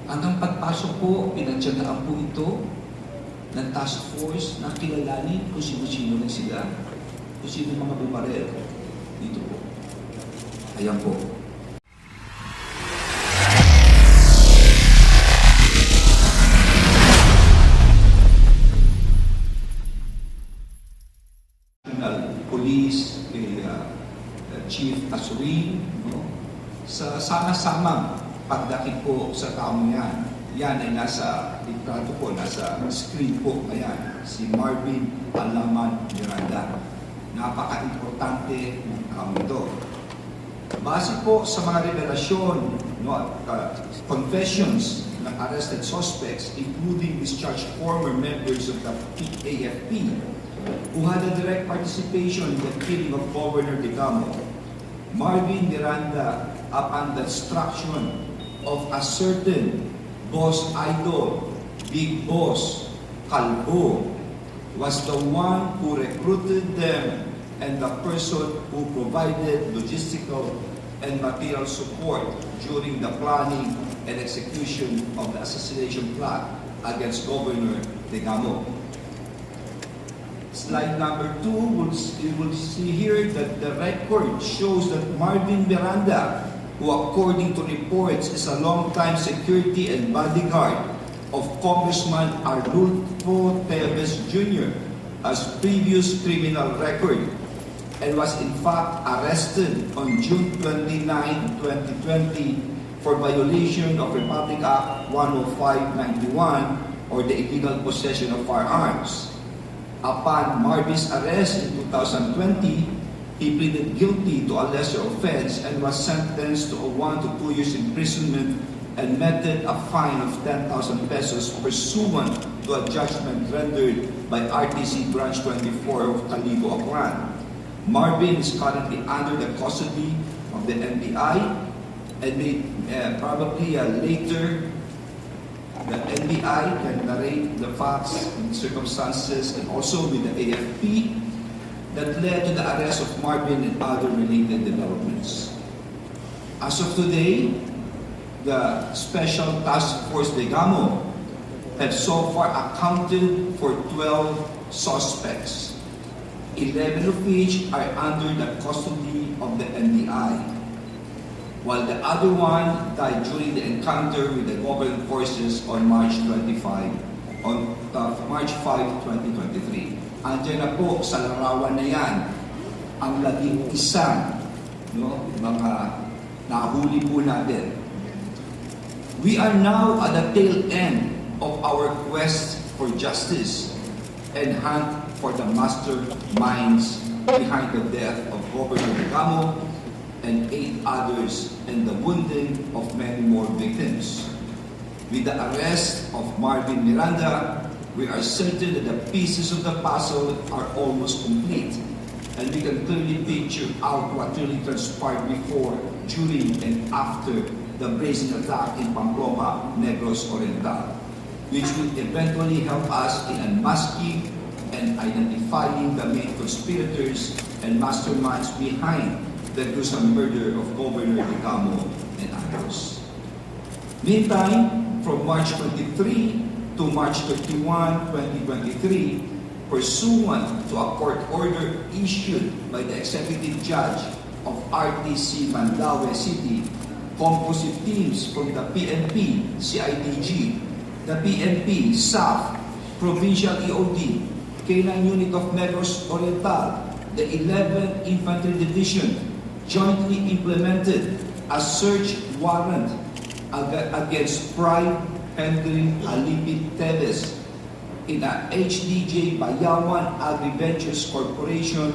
Hanggang pagpasok po, pinagtyagaan po ito ng task force na kilalanin kung sino-sino na sila, kung sino mga bumarel dito po. Ayan po. Police, Chief Asurin, no? Sa sama-samang pagdakip po sa taong yan. Yan ay nasa litrato po, nasa screen po. Ayan, si Marvin Alaman Miranda. Napaka-importante ng taong ito. Base po sa mga revelasyon, no, confessions ng arrested suspects, including discharged former members of the AFP, who had a direct participation in the killing of Governor Degamo, Marvin Miranda, upon the instruction of a certain boss idol, Big Boss Calvo, was the one who recruited them and the person who provided logistical and material support during the planning and execution of the assassination plot against Governor Degamo. Slide number 2, you will see here that the record shows that Marvin Miranda, who according to reports is a long-time security and bodyguard of Congressman Arnulfo Teves Jr., has previous criminal record and was in fact arrested on June 29, 2020 for violation of Republic Act 10591 or the illegal possession of firearms. Upon Marvin's arrest in 2020, he pleaded guilty to a lesser offense and was sentenced to 1 to 2 years imprisonment and meted a fine of 10,000 pesos pursuant to a judgment rendered by RTC Branch 24 of Calibo, Aklan. Marvin is currently under the custody of the NBI and may probably later the NBI can narrate the facts and circumstances and also with the AFP that led to the arrest of Marvin and other related developments. As of today, the Special Task Force Degamo have so far accounted for 12 suspects, 11 of which are under the custody of the NBI, while the other one died during the encounter with the government forces on March 5, 2023. Andiyan na po sa larawan na yan ang labing isang mga nahuli po natin. We are now at the tail end of our quest for justice and hunt for the masterminds behind the death of Governor Degamo and 8 others and the wounding of many more victims. With the arrest of Marvin Miranda, we are certain that the pieces of the puzzle are almost complete, and we can clearly picture out what really transpired before, during, and after the brazen attack in Pamplona, Negros Oriental, which will eventually help us in unmasking and identifying the main conspirators and masterminds behind the gruesome murder of Governor Degamo and others. Meantime, from March 23 to March 31, 2023, pursuant to a court order issued by the Executive Judge of RTC Mandaue City, composite teams from the PNP, CIDG, the PNP, SAF, Provincial EOD, K9 Unit of Negros Oriental, the 11th Infantry Division, jointly implemented a search warrant against Prime Henry Alipit Teves in a HDJ Bayawan Agri-Ventures Corporation,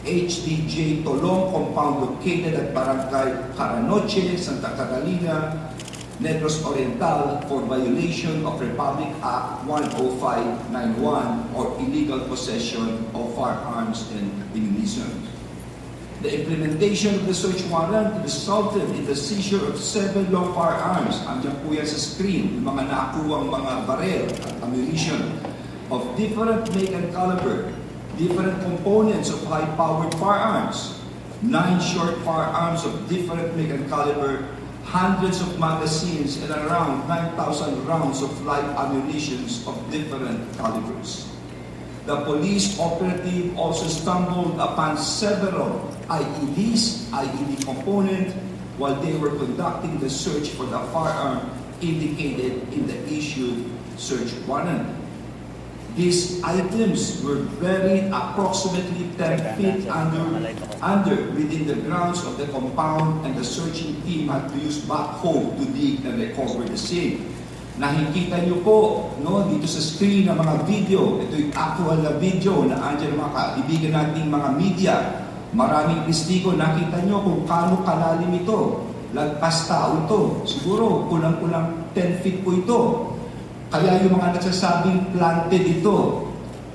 HDJ Tolong compound located at Barangay Caranoche, Santa Catalina, Negros Oriental for violation of Republic Act 10591 or illegal possession of firearms and ammunition. The implementation of the search warrant resulted in the seizure of 7 long firearms. Andiyan po yan sa screen, yung mga nakuwang mga barrel at ammunition of different make and caliber, different components of high-powered firearms, 9 short firearms of different make and caliber, hundreds of magazines, and around 9,000 rounds of live ammunition of different calibers. The police operative also stumbled upon several IED components while they were conducting the search for the firearm indicated in the issued search warrant. These items were buried approximately 10 feet under within the grounds of the compound, and the searching team had to use backhoe to dig and recover the same. Nakikita niyo po, no, dito sa screen ng mga video, ito yung actual na video na andyan mga kaibigan nating mga media. Maraming testigo, nakita niyo kung paano kalalim ito. Lagpas tao ito. Siguro, kulang-kulang 10 feet po ito. Kaya yung mga nagsasabing planted ito,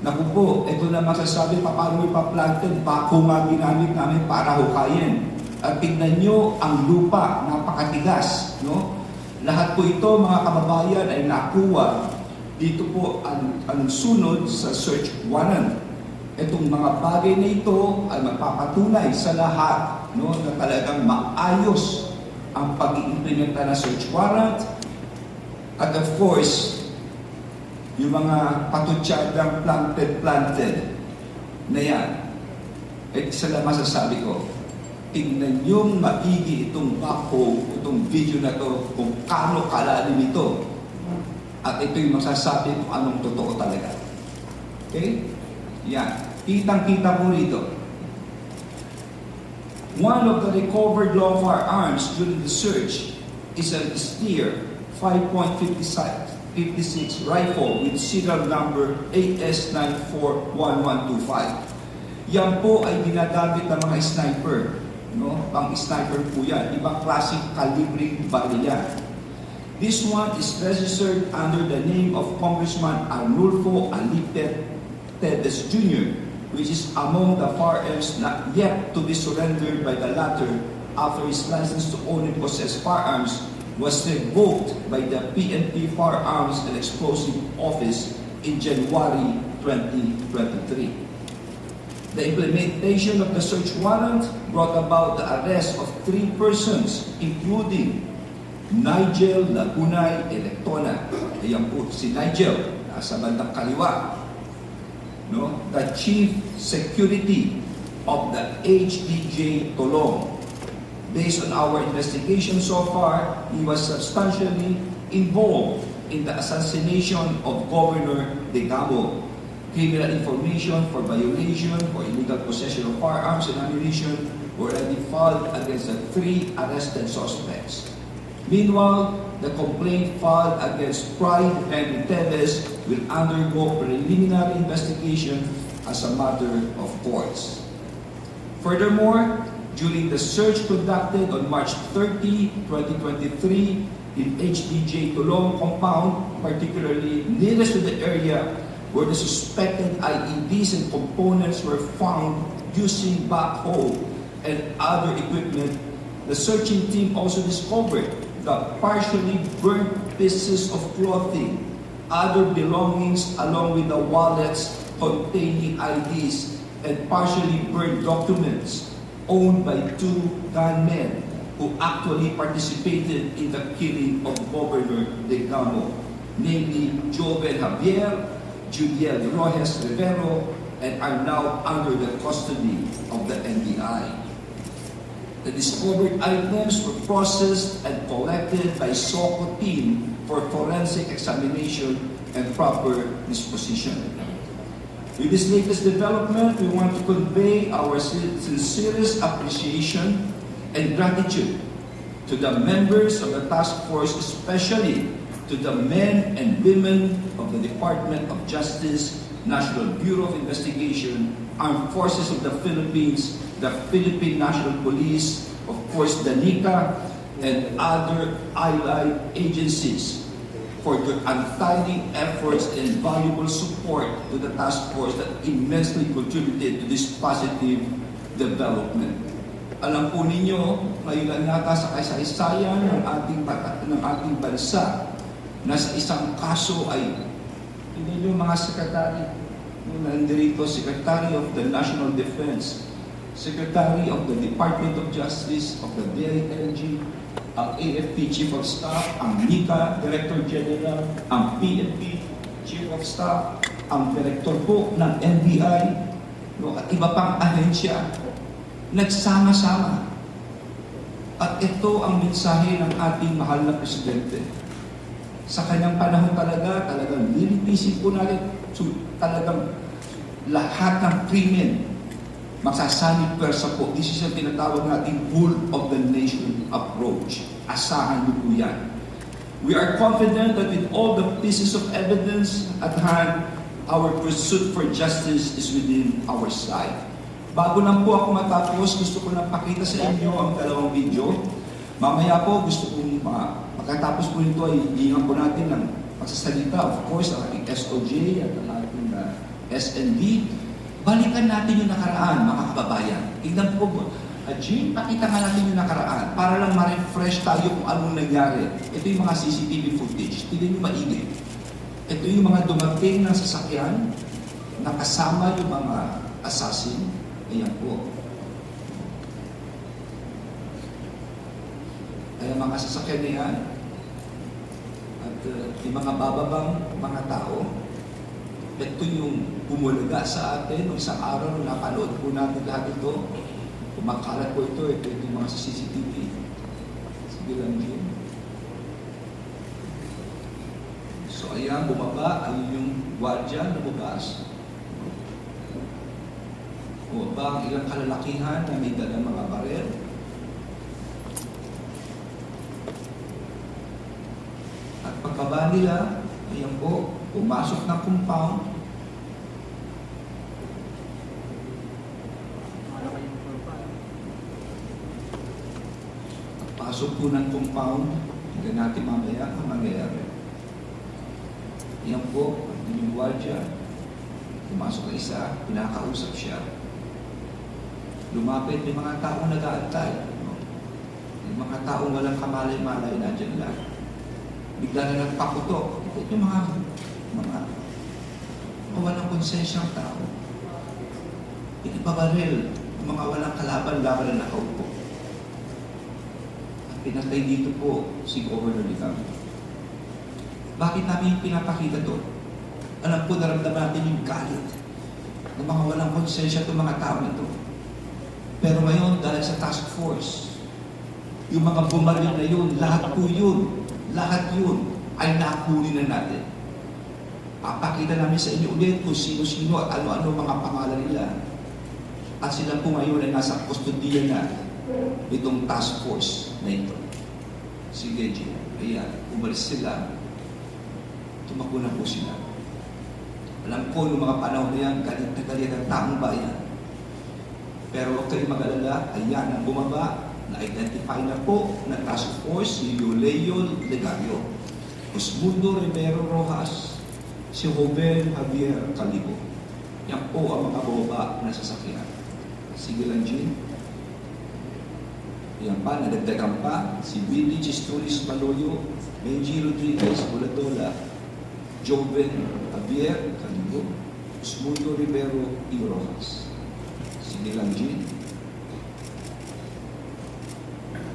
naku po, ito na masasabi paano ipaplanted, bako nga ginamit namin para hukayin. At tignan nyo ang lupa, napakatigas, no? Lahat po ito, mga kababayan, ay nakuha dito po ang sunod sa search warrant. Itong mga bagay na ito ay magpapatunay sa lahat, no, na talagang maayos ang pag-iimplementa ng search warrant. At of course, yung mga patutsyadang planted na yan, ay isa lang masasabi ko, tingnan yung maigi itong backhoe, itong video na to, kung kano kalalim ito. At ito yung masasabi kung anong totoo talaga. Okay? Yan. Kitang-kita po rito. One of the recovered long firearms during the search is a Steer 5.56 rifle with serial number AS941125. Yan po ay ginagamit ng mga sniper. No? Pang-sniper po yan. Ibang klaseng kalibring baril yan. This one is registered under the name of Congressman Arnulfo Alipet Tedes Jr., which is among the firearms not yet to be surrendered by the latter after his license to own and possess firearms was revoked by the PNP Firearms and Explosive Office in January 2023. The implementation of the search warrant brought about the arrest of 3 persons, including Nigel Lagunay Electona. Ayan po si Nigel, nasa bandang kaliwa. No? The Chief Security of the HDJ Tolong. Based on our investigation so far, he was substantially involved in the assassination of Governor Degamo. Criminal information for violation or illegal possession of firearms and ammunition were already filed against the 3 arrested suspects. Meanwhile, the complaint filed against Pride Henry Teves will undergo preliminary investigation as a matter of course. Furthermore, during the search conducted on March 30, 2023 in HDJ Tulong compound, particularly nearest to the area where the suspected IEDs and components were found using backhoe and other equipment, the searching team also discovered the partially burnt pieces of clothing, other belongings along with the wallets containing IDs, and partially burnt documents owned by 2 gunmen who actually participated in the killing of Governor Degamo, namely Joven Javier, Juliel Rojas Rivero, and are now under the custody of the NBI. The discovered items were processed and collected by SOCO team for forensic examination and proper disposition. With this latest development, we want to convey our sincerest appreciation and gratitude to the members of the task force, especially to the men and women of the Department of Justice, National Bureau of Investigation, Armed Forces of the Philippines, the Philippine National Police, of course the NICA, and other allied agencies for their untiring efforts and valuable support to the task force that immensely contributed to this positive development. Alam po ninyo, ngayon lang yata sa kasaysayan ng ating bansa na sa isang kaso ay hindi yung mga sekretary, nandirito, Secretary of the National Defense, Secretary of the Department of Justice, of the DILG, ang AFP Chief of Staff, ang NICA Director General, ang PNP Chief of Staff, ang Director po ng NBI, no, at iba pang ahensya, nagsama-sama. At ito ang mensahe ng ating mahal na Presidente. Sa kanyang panahon talagang lilitisin po natin talagang lahat ng krimen magsasanib persa po. This is ang tinatawag nating whole of the nation approach. Asahan niyo po yan. We are confident that with all the pieces of evidence at hand, our pursuit for justice is within our sight. Bago lang po ako matapos, gusto ko lang pakita sa inyo ang dalawang video. Mamaya po, gusto kong pagkatapos po nito ay hihingan po natin ng pagsasalita. Of course, ang ating SOJ at ang ating SND. Balikan natin yung nakaraan, mga kababayan. Tignan po, Jean, pakita nga natin yung nakaraan para lang ma-refresh tayo kung anong nangyari. Ito yung mga CCTV footage. Tignan nyo maigi. Ito yung mga dumating na sasakyan, nakasama yung mga assassin. Ayan po. Kaya mga sasakyan na yan, at yung mga bababang mga tao, ito yung bumulaga sa atin nung isang araw nung napanood po natin lahat ito. Kumakalat po ito yung mga sa CCTV. Sige lang din. So ayan, bumaba, ayun yung gwardiya na bukas. Bumaba ang ilang kalalakihan na may dalang mga barel. At pagkaba nila, ayan po, pumasok ng compound. Pasok po ng compound, tingnan natin mamaya ang mangyayari. Yan po, yung gwardiya, pumasok na isa, pinakausap siya. Lumapit yung mga taong nag-aantay. No? Yung mga taong walang kamalay-malay na dyan lang. Bigla na nagpakutok. Ito yung mga walang konsensyang tao. Inipabaril yung mga walang kalaban-laban na nakaupo. At pinatay dito po si Governor Degamo. Bakit namin pinapakita to? Alam po, naramdaman natin yung galit ng mga walang konsensya itong mga tao ito. Pero ngayon, dahil sa task force, yung mga bumaril na yun, lahat yun ay nakuli na natin. Papakita namin sa inyo ulit kung sino-sino at ano-ano mga pangalan nila. At sila po ngayon ay nasa kustodiya na itong task force na ito. Sige, Jim. Ayan, umalis sila. Tumakbo na po sila. Alam ko, noong mga panahon na yan, galit na galit ang taong bayan. Pero huwag kayong mag-alala, ayan ang bumaba, na-identify na po ng task force si Roel Degamo, Osmundo Rivero Rojas, si Roel Javier Calibo. Yan po ang mga bumaba na sasakyan. Sige lang, Jean. Yan pa, nadagdagan pa, si Billy Chisturis Maloyo, Benji Rodriguez Buladola, Joven Javier Calibo, Osmundo Rivero Rojas. Sige lang, Jean.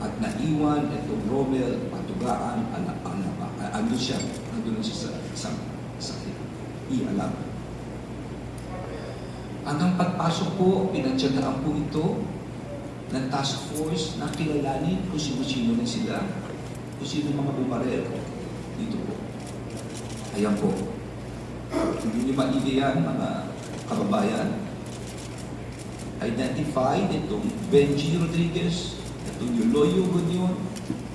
At naiwan itong Roel Patugaan, ano siya sa isang sakit. Ialam. Hanggang pagpasok po, pinagtsagaan po ito ng task force na kilalanin kung sino-sino na sila, kung sino mga bumarel dito po. Ayan po. Hindi niyo maigi yan, mga kababayan. Identified itong Benji Rodriguez, itong Yuloyo Gunion,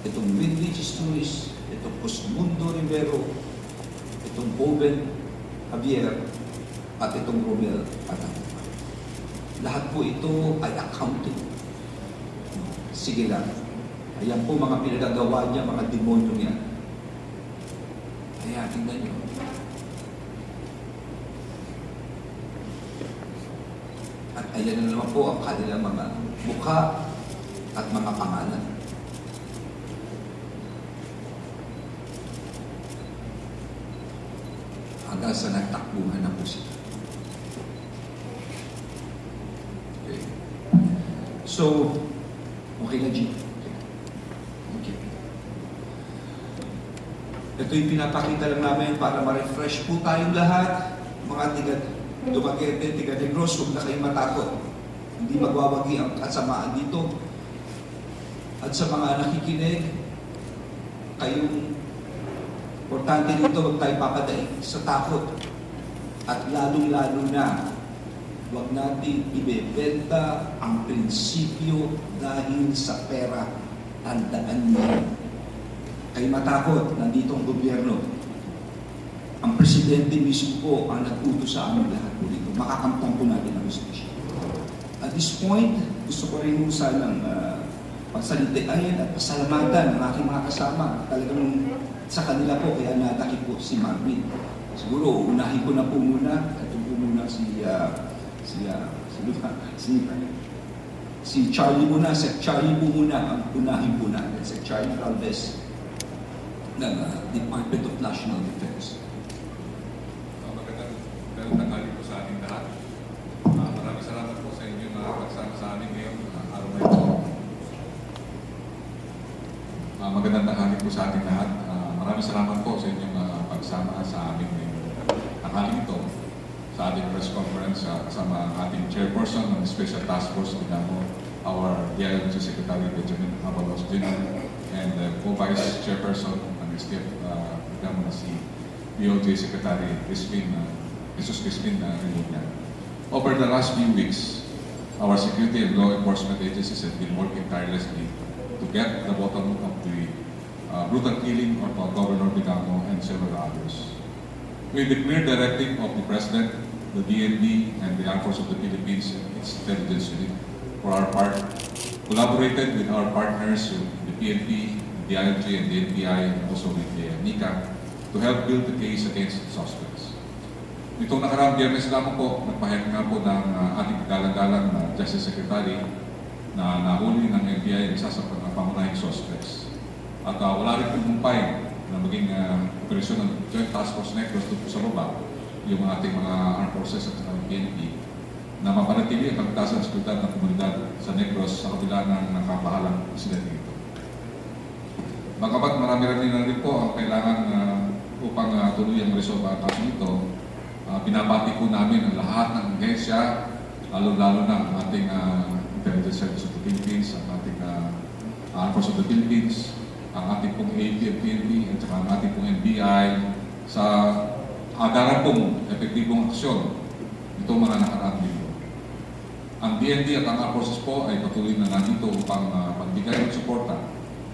itong Willie Chisturis, itong Osmundo Rivero, itong Joven Javier, at itong Roel Patugaan. Lahat po ito ay accounted. Sige lang. Ayan po mga pinagagawa niya, mga demonyo niya. Kaya tingnan niyo. At ayan na naman po ang kanilang mga mukha at mga pangalan. Hanggang sa nagtakbuhan na po sila. Okay. So, okay na, G. Okay. Ito yung pinapakita lang namin para ma-refresh po tayong lahat. Mga Dumaguete, tiga Negros, huwag na kayong matakot. Hindi magwawagi ang kasamaan dito. At sa mga nakikinig, kayong importante dito, huwag tayo papadaig sa takot. At lalong-lalo na, huwag natin ibebenta ang prinsipyo dahil sa pera. Tandaan niyo. Kayo matakot, nandito ang gobyerno. Ang presidente mismo po ang nag-utos sa amin lahat po dito. Makakamtan po natin ang justisya. At this point, gusto ko rin sanang pagsalitain at pasalamatan ang aking mga kasama. Talagang sa kanila po, kaya natakip po si Marvin. Siguro, unahin ko na po muna. Ito po muna si Charlie muna. Si Charlie po muna ang unahin po natin. Si Charlie Galvez ng Department of National Defense. Magandang tanghali po sa ating lahat. Maraming salamat po sa inyo na pagsama sa amin ngayon, araw na ito. Magandang tanghali po sa ating lahat. Maraming salamat po sa inyong pagsama sa amin ngayon. Tanghali ito sa ating press conference kasama ang ating chairperson ng Special Task Force Degamo, our DILG Secretary Benjamin Avalos Jr. and co-vice chairperson ng STF Degamo na si DOJ Secretary Jesus Crispin Rilina. Over the last few weeks, our security and law enforcement agencies have been working tirelessly to get the bottom of the brutal killing of Governor Degamo and several others. With the clear directive of the President, the DND, and the Armed Forces of the Philippines and its intelligence unit, for our part, collaborated with our partners, the PNP, the ILG, and the NBI, and also with the NICA, to help build the case against the suspects. Itong nakaraang Biyernes lamang po, nagpahayag nga po ng ating galang-galang na Justice Secretary na nahuli ng NBI ang isa sa pangunahing suspects. At wala rin pumumpay na maging operasyon ng Joint Task Force Negros doon po sa baba, yung ating mga armed forces at PNP, na mapanatili ang pagtaas ng seguridad ng komunidad sa Negros sa kabila ng nakapahalang insidente ito. Bagamat marami rin po ang kailangan upang tuloy ang resolve ang kaso ito, binabati po namin ang lahat ng ahensya, lalo-lalo na ang ating Intelligence Service of the Philippines, ang ating Armed Forces of the Philippines, ang ating pong AP at PNP, at saka ang ating pong NBI sa agaran pong epektibong aksyon itong mga nakaraang linggo. Ang DND at ang Armed Forces po ay patuloy na nandito upang pagbigay ng suporta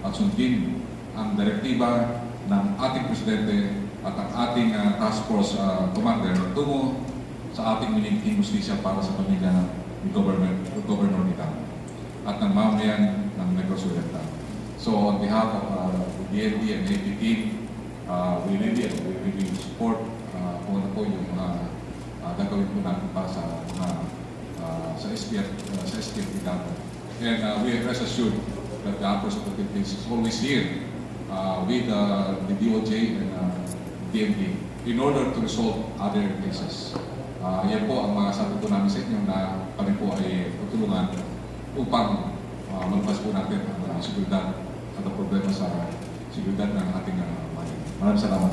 at sundin ang direktiba ng ating Presidente at ang ating Task Force Commander tungo sa ating minigting justisya para sa pamilya ni Governor Degamo at ng mamayan ng Negros Oriental. So on behalf of the DND and AP team, we really support kung ano po yung gagawin po natin para sa SPF Degamo. And we rest assured that the Armed Forces of the Philippines is always here with the DOJ and DND in order to resolve other cases. Yan po ang mga sabi po namin sa inyo na kami po ay tutulungan upang malabas po natin ang seguridad at ang problema sa seguridad ng ating bayan. Maraming salamat.